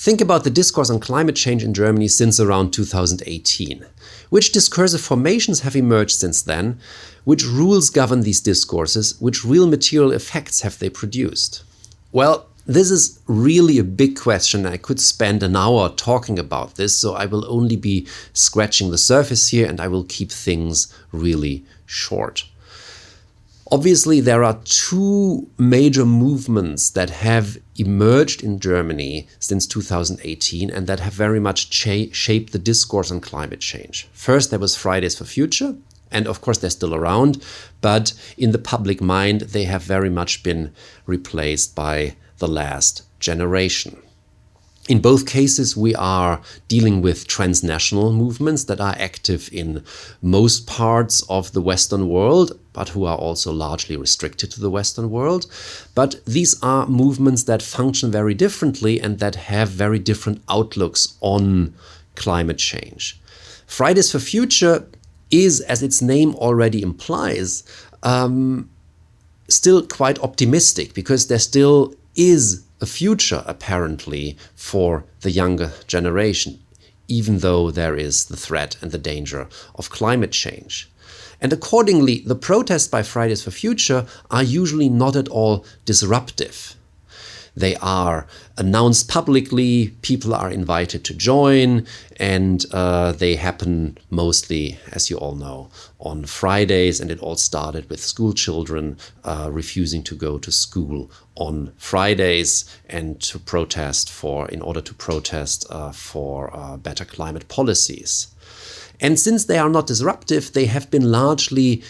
Think about the discourse on climate change in Germany since around 2018. Which discursive formations have emerged since then? Which rules govern these discourses? Which real material effects have they produced? Well, this is really a big question. I could spend an hour talking about this, so I will only be scratching the surface here and I will keep things really short. Obviously, there are two major movements that have emerged in Germany since 2018 and that have very much shaped the discourse on climate change. First, there was Fridays for Future, and of course they're still around, but in the public mind they have very much been replaced by the last generation. In both cases, we are dealing with transnational movements that are active in most parts of the Western world, but who are also largely restricted to the Western world. But these are movements that function very differently and that have very different outlooks on climate change. Fridays for Future is, as its name already implies, still quite optimistic, because there still is a future, apparently, for the younger generation, even though there is the threat and the danger of climate change. And accordingly, the protests by Fridays for Future are usually not at all disruptive. They are announced publicly, people are invited to join, and they happen mostly, as you all know, on Fridays. And it all started with school children refusing to go to school on Fridays and to protest in order to protest for better climate policies. And since they are not disruptive, they have been largely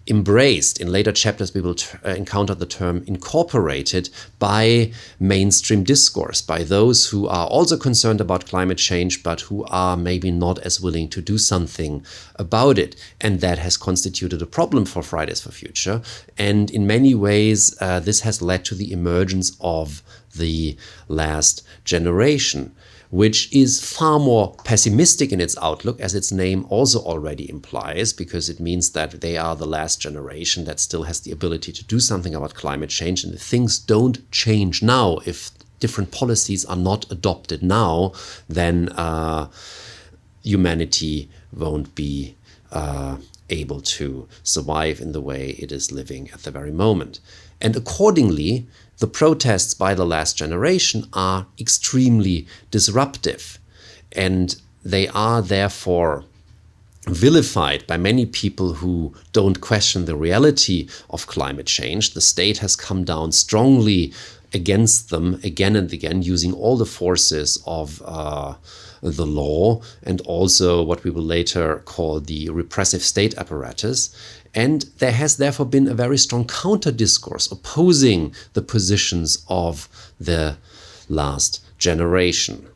embraced. In later chapters, we will encounter the term incorporated by mainstream discourse, by those who are also concerned about climate change, but who are maybe not as willing to do something about it. And that has constituted a problem for Fridays for Future. And in many ways, this has led to the emergence of the last generation, which is far more pessimistic in its outlook, as its name also already implies, because it means that they are the last generation that still has the ability to do something about climate change. And if things don't change now, if different policies are not adopted now, then humanity won't be able to survive in the way it is living at the very moment. And accordingly, the protests by the last generation are extremely disruptive, and they are therefore vilified by many people who don't question the reality of climate change. The state has come down strongly against them again and again, using all the forces of the law and also what we will later call the repressive state apparatus. And there has therefore been a very strong counter-discourse opposing the positions of the last generation.